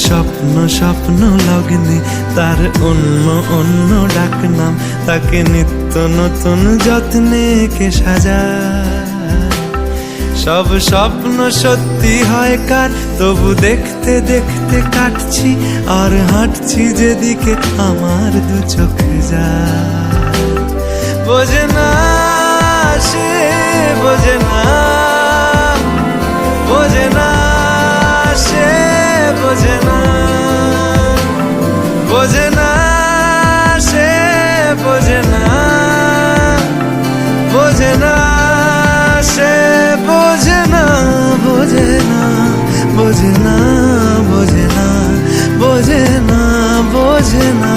স্বপ্ন স্বপ্ন লগ্নে তার অন্য অন্য ডাকনাম, তাকে নিত্য নতুন যত্নে কে সাজায়। সব স্বপ্ন সত্যি হয় কার, তবু দেখতে দেখতে কাটছি আর হাঁটছি যেদিকে আমার দু চোখ যায়। বোঝে না সে, বোঝে না, বোঝে না সে, বোঝে না, বোঝে না সে, বোঝে না, বোঝে না সে, বোঝে না, বোঝে না, বোঝে না, বোঝে না, বোঝে না, বোঝে না।